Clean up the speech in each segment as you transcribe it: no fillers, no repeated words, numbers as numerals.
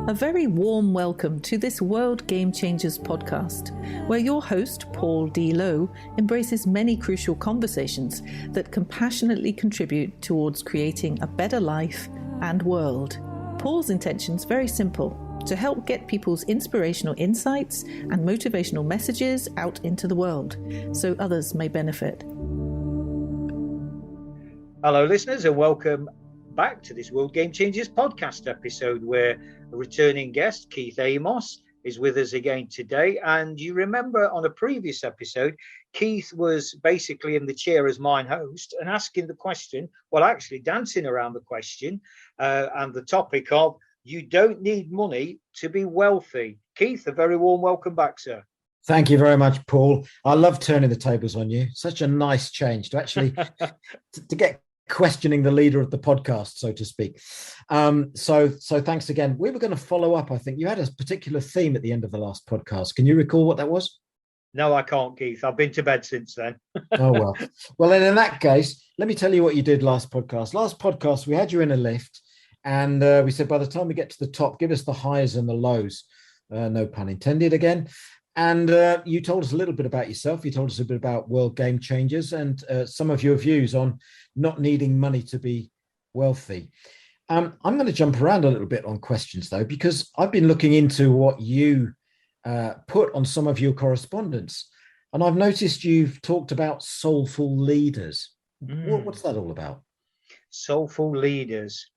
A very warm welcome to this World Game Changers podcast, where your host, Paul D. Lowe, embraces many crucial conversations that compassionately contribute towards creating a better life and world. Paul's intention's very simple: to help get people's inspirational insights and motivational messages out into the world, so others may benefit. Hello, listeners, and welcome back to this World Game Changers podcast episode, where a returning guest, Keith Amoss, is with us again today. And you remember on a previous episode, Keith was basically in the chair as mine host and asking the question, well, actually dancing around the question and the topic of you don't need money to be wealthy. Keith, a very warm welcome back, sir. Thank you very much, Paul. I love turning the tables on you. Such a nice change to actually to get questioning the leader of the podcast, so to speak. So thanks again. We were going to follow up. I think you had a particular theme at the end of the last podcast. Can you recall what that was? No, I can't, Keith. I've been to bed since then. Oh, well. Well, then in that case, let me tell you what you did last podcast. Last podcast, we had you in a lift and we said, by the time we get to the top, give us the highs and the lows. No pun intended again. And you told us a little bit about yourself. You told us a bit about World Game Changers and some of your views on not needing money to be wealthy. I'm going to jump around a little bit on questions, though, because I've been looking into what you put on some of your correspondence. And I've noticed you've talked about soulful leaders. What's that all about? Soulful leaders.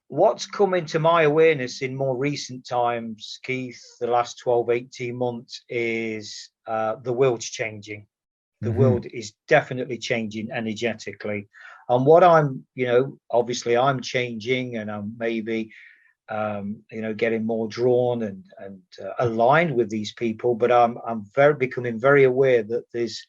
What's come into my awareness in more recent times, Keith, the last 12, 18 months, is the world's changing. The world is definitely changing energetically. And what I'm, obviously I'm changing and I'm maybe, getting more drawn and aligned with these people. But I'm becoming very aware that there's,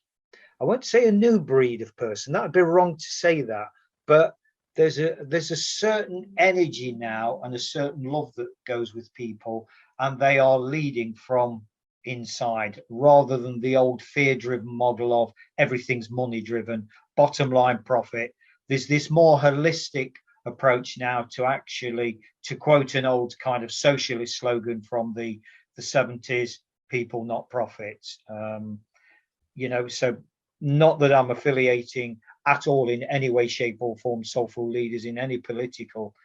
I won't say a new breed of person. That would be wrong to say that. But there's a certain energy now and a certain love that goes with people, and they are leading from inside rather than the old fear-driven model of everything's money-driven, bottom line profit. There's this more holistic approach now to actually, to quote an old kind of socialist slogan from the 70s, people not profits. So not that I'm affiliating at all in any way, shape or form soulful leaders in any political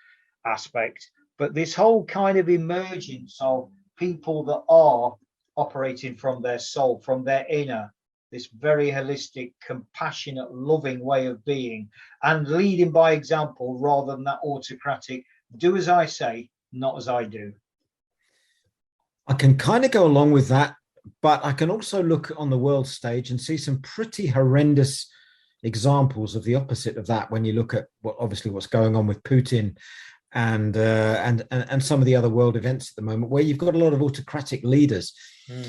aspect, but this whole kind of emergence of people that are operating from their soul, from their inner, this very holistic, compassionate, loving way of being, and leading by example rather than that autocratic, do as I say, not as I do. I can kind of go along with that, but I can also look on the world stage and see some pretty horrendous examples of the opposite of that when you look at what's going on with Putin and some of the other world events at the moment, where you've got a lot of autocratic leaders.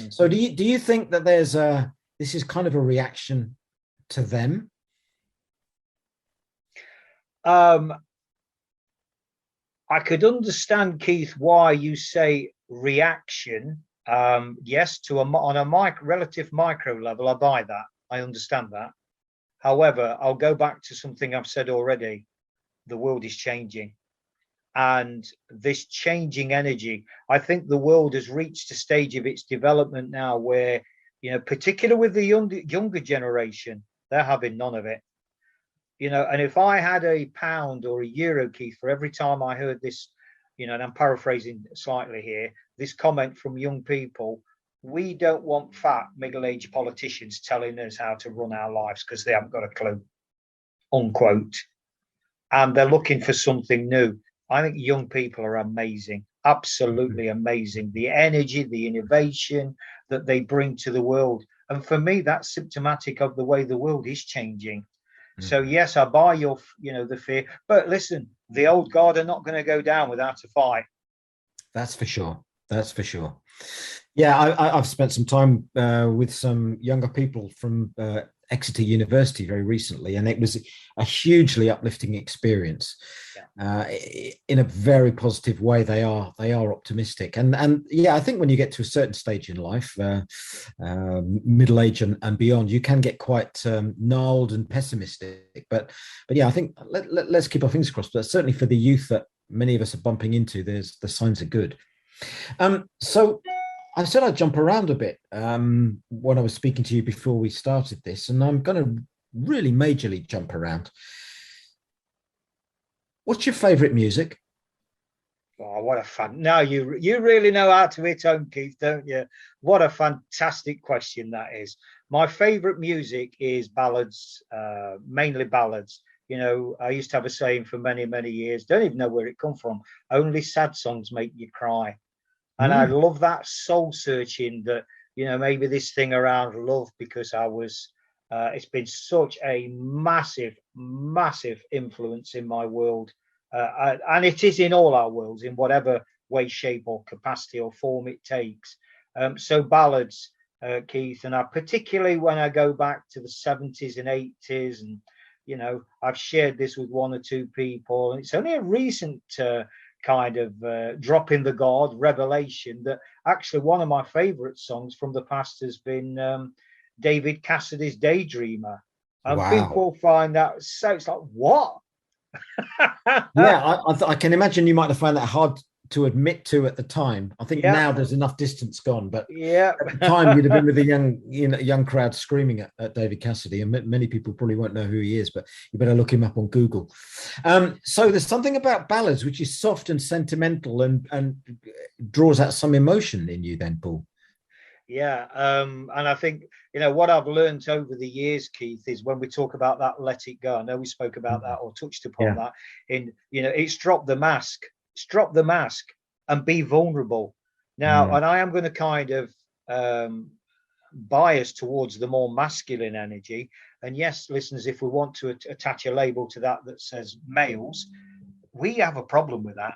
So do you think that this is kind of a reaction to them? I could understand, Keith, why you say reaction. Yes, on a relative micro level, I buy that. I understand that. However, I'll go back to something I've said already. The world is changing. And this changing energy, I think the world has reached a stage of its development now where, particularly with the younger generation, they're having none of it. And if I had a pound or a euro, Keith, for every time I heard this, and I'm paraphrasing slightly here, this comment from young people, we don't want fat middle-aged politicians telling us how to run our lives because they haven't got a clue, unquote. And they're looking for something new. I think young people are amazing, absolutely amazing. The energy, the innovation that they bring to the world. And for me, that's symptomatic of the way the world is changing. So yes, I buy your, the fear. But listen, the old guard are not going to go down without a fight. That's for sure. That's for sure. Yeah, I've spent some time with some younger people from Exeter University very recently, and it was a hugely uplifting experience. In a very positive way. They are optimistic, and yeah, I think when you get to a certain stage in life, middle age and beyond, you can get quite gnarled and pessimistic. But yeah, I think let's keep our fingers crossed. But certainly for the youth that many of us are bumping into, the signs are good. So I said I'd jump around a bit when I was speaking to you before we started this, and I'm going to really majorly jump around. What's your favorite music? Oh, what a fun! Now you really know how to hit home, Keith, don't you? What a fantastic question that is. My favorite music is ballads, mainly ballads. You know, I used to have a saying for many, many years. Don't even know where it come from. Only sad songs make you cry, and I love that soul searching. That, you know, maybe this thing around love, because I was. It's been such a massive, massive influence in my world. And it is in all our worlds, in whatever way, shape, or capacity or form it takes. So ballads, Keith, and I particularly when I go back to the 70s and 80s, and you know, I've shared this with one or two people, and it's only a recent kind of drop in the guard revelation that actually one of my favorite songs from the past has been David Cassidy's Daydreamer. And Wow. people find that so, it's like, what? Yeah, I can imagine you might have found that hard to admit to at the time. I think now there's enough distance gone, but yeah, at the time you'd have been with a young crowd screaming at David Cassidy, and many people probably won't know who he is, but you better look him up on Google. So there's something about ballads which is soft and sentimental and draws out some emotion in you then, Paul. Yeah, and I think, you know, what I've learned over the years, Keith, is when we talk about that let it go, I know we spoke about that or touched upon that, in, you know, it's drop the mask and be vulnerable. Now, and I am going to kind of bias towards the more masculine energy. And yes, listeners, if we want to attach a label to that says males, we have a problem with that.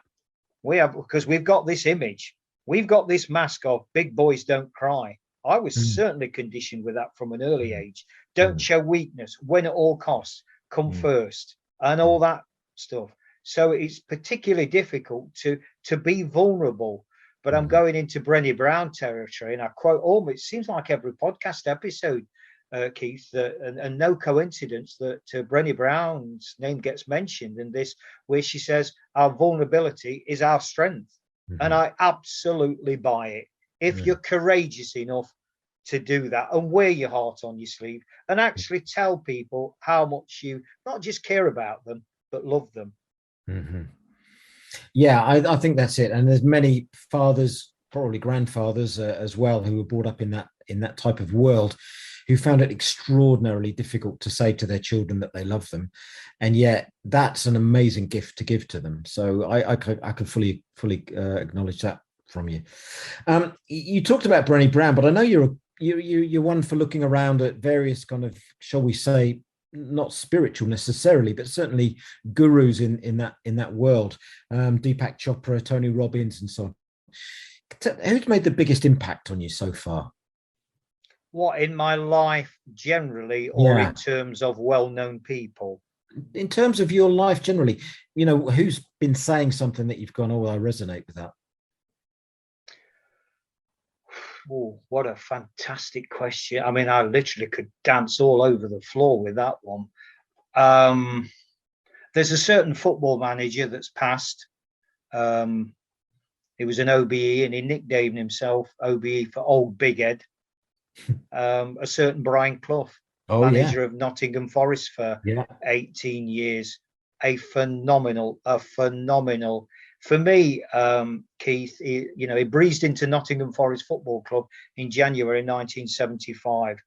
We have, because we've got this image. We've got this mask of big boys don't cry. I was certainly conditioned with that from an early age. Don't show weakness, win at all costs, come first, and all that stuff. So it's particularly difficult to be vulnerable. But I'm going into Brené Brown territory, and I quote almost, it seems like every podcast episode, Keith, and no coincidence that Brené Brown's name gets mentioned in this, where she says, our vulnerability is our strength. And I absolutely buy it. If you're courageous enough to do that and wear your heart on your sleeve and actually tell people how much you not just care about them, but love them. Yeah, I think that's it. And there's many fathers, probably grandfathers as well, who were brought up in that type of world, who found it extraordinarily difficult to say to their children that they love them, and yet that's an amazing gift to give to them. So I can fully acknowledge that from you. You talked about Brené Brown, but I know you're one for looking around at various kind of, shall we say, not spiritual necessarily, but certainly gurus in that world. Deepak Chopra, Tony Robbins, and so on. Who's made the biggest impact on you so far? What, in my life generally, or in terms of well-known people? In terms of your life generally, you know, who's been saying something that you've gone, oh, I resonate with that? Oh, what a fantastic question. I mean, I literally could dance all over the floor with that one. There's a certain football manager that's passed. He was an OBE, and he nicknamed himself OBE for Old Big Head. A certain Brian Clough, manager of Nottingham Forest for 18 years. A phenomenal. For me, Keith, he breezed into Nottingham Forest Football Club in January 1975.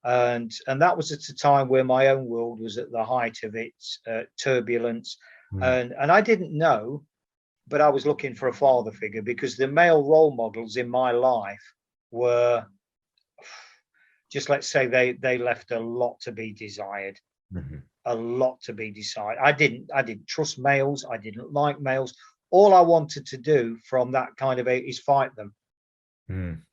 And that was at a time where my own world was at the height of its turbulence. And I didn't know, but I was looking for a father figure, because the male role models in my life were, just let's say, they left a lot to be desired. A lot to be decided. I didn't trust males. I didn't like males. All I wanted to do from that kind of age is fight them.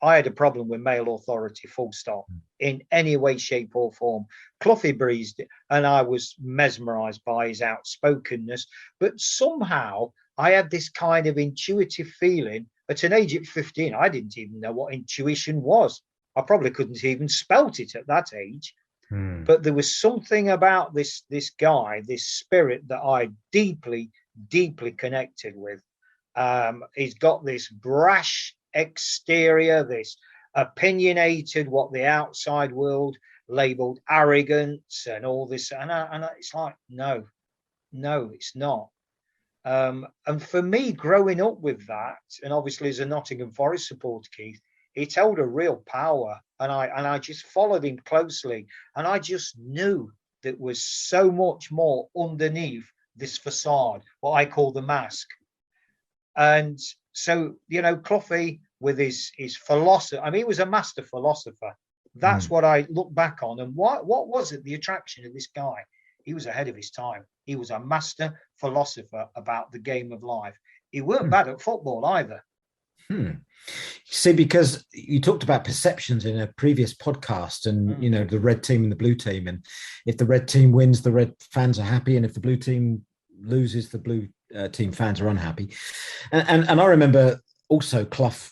I had a problem with male authority, full stop, in any way, shape, or form. Cloughy breezed it, and I was mesmerized by his outspokenness. But somehow I had this kind of intuitive feeling at an age of 15. I didn't even know what intuition was. I probably couldn't even spelt it at that age. But there was something about this guy, this spirit that I deeply connected with. He's got this brash exterior, this opinionated, what the outside world labeled arrogance and all this. And it's like, no, it's not. And for me, growing up with that, and obviously as a Nottingham Forest supporter, Keith, it held a real power, and I just followed him closely, and I just knew there was so much more underneath this facade, what I call the mask. And so, Cloughy with his philosophy, I mean, he was a master philosopher. That's what I look back on. And what was it, the attraction of this guy? He was ahead of his time. He was a master philosopher about the game of life. He weren't bad at football either. See, because you talked about perceptions in a previous podcast, and the red team and the blue team, and if the red team wins, the red fans are happy, and if the blue team loses, the blue team fans are unhappy. And I remember also Clough.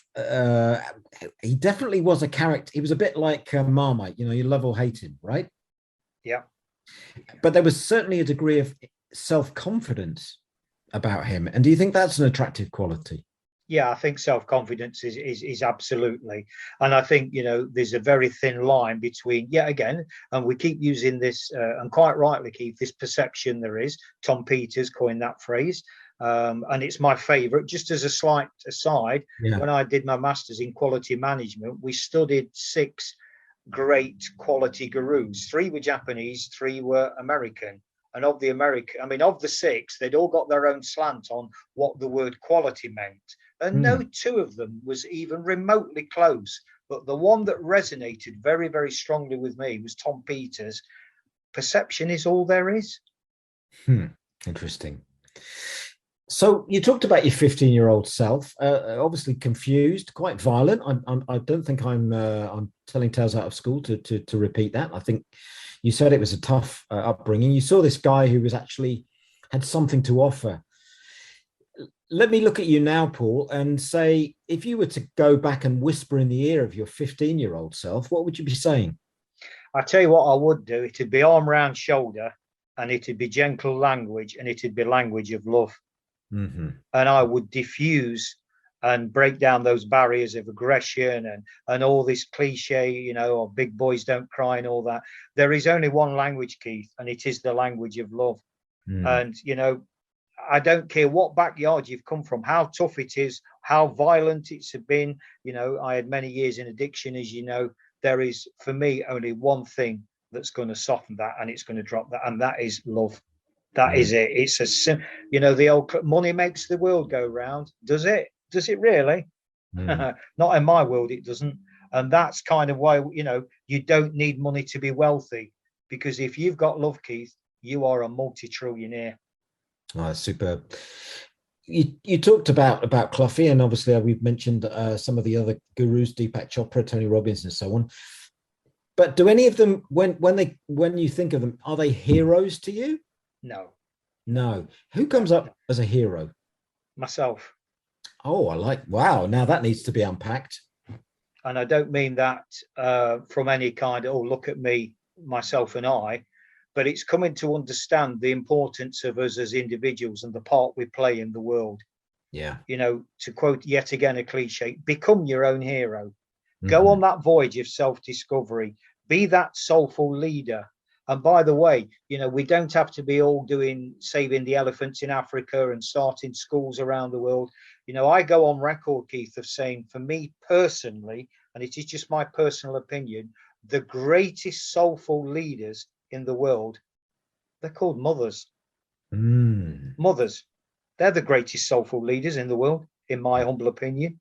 He definitely was a character. He was a bit like Marmite. You love or hate him, right? Yeah. But there was certainly a degree of self-confidence about him. And do you think that's an attractive quality? Yeah, I think self-confidence is absolutely. And I think, there's a very thin line between, and we keep using this, and quite rightly, Keith, this perception there is. Tom Peters coined that phrase. And it's my favorite. Just as a slight aside, when I did my master's in quality management, we studied 6 great quality gurus. 3 were Japanese, 3 were American. And of the 6, they'd all got their own slant on what the word quality meant. And no 2 of them was even remotely close. But the one that resonated very, very strongly with me was Tom Peters. Perception is all there is. Interesting. So you talked about your 15-year-old self, obviously confused, quite violent. I don't think I'm telling tales out of school to repeat that. I think you said it was a tough upbringing. You saw this guy who had something to offer. Let me look at you now, Paul, and say, if you were to go back and whisper in the ear of your 15-year-old self, what would you be saying? I tell you what I would do. It'd be arm round shoulder, and it'd be gentle language, and it'd be language of love. And I would diffuse and break down those barriers of aggression and all this cliche, or big boys don't cry and all that. There is only one language, Keith, and it is the language of love. And, I don't care what backyard you've come from, how tough it is, how violent it's been. I had many years in addiction, as you know. There is, for me, only one thing that's going to soften that, and it's going to drop that, and that is love. That is it. It's the old money makes the world go round. Does it? Does it really? Not in my world, it doesn't. And that's kind of why, you don't need money to be wealthy, because if you've got love, Keith, you are a multi-trillionaire. Oh, superb. You talked about Cloughy, and obviously we've mentioned some of the other gurus, Deepak Chopra, Tony Robbins, and so on. But do any of them, when you think of them, are they heroes to you? No. Who comes up as a hero? Myself. Oh, wow. Now that needs to be unpacked. And I don't mean that from any kind of, look at me, myself and I, but it's coming to understand the importance of us as individuals and the part we play in the world. Yeah. To quote yet again a cliche, become your own hero. Go on that voyage of self-discovery. Be that soulful leader. And by the way, we don't have to be all doing saving the elephants in Africa and starting schools around the world. I go on record, Keith, of saying, for me personally, and it is just my personal opinion, the greatest soulful leaders in the world, they're called mothers. Mothers. They're the greatest soulful leaders in the world, in my humble opinion.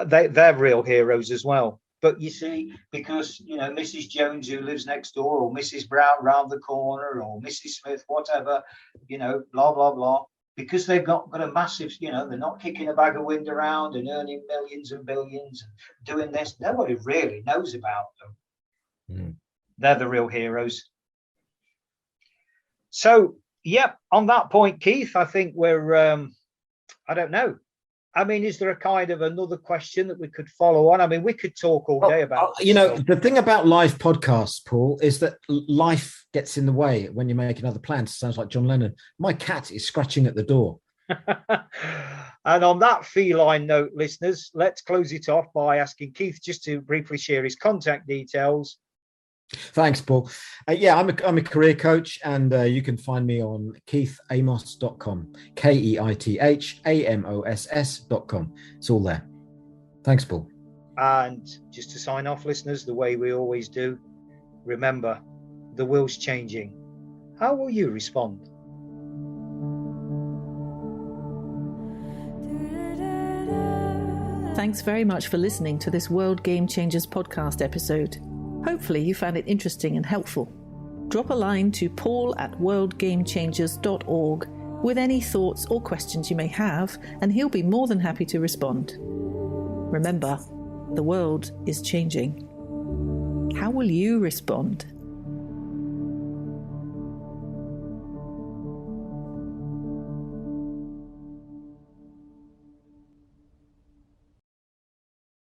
They're real heroes as well. But you see, because, Mrs. Jones, who lives next door, or Mrs. Brown round the corner, or Mrs. Smith, whatever, blah, blah, blah, because they've got a massive, they're not kicking a bag of wind around and earning millions and billions and doing this. Nobody really knows about them. They're the real heroes. So, on that point, Keith, I think we're, I don't know. I mean, is there a kind of another question that we could follow on? I mean, we could talk all day about this stuff. The thing about live podcasts, Paul, is that life gets in the way when you're making other plans. It sounds like John Lennon. My cat is scratching at the door. And on that feline note, listeners, let's close it off by asking Keith just to briefly share his contact details. Thanks, Paul. I'm a career coach, and you can find me on keithamoss.com, KEITHAMOSS.com. It's all there. Thanks, Paul. And just to sign off, listeners, the way we always do, remember, the world's changing. How will you respond? Thanks very much for listening to this World Game Changers podcast episode. Hopefully you found it interesting and helpful. Drop a line to paul@worldgamechangers.org with any thoughts or questions you may have, and he'll be more than happy to respond. Remember, the world is changing. How will you respond?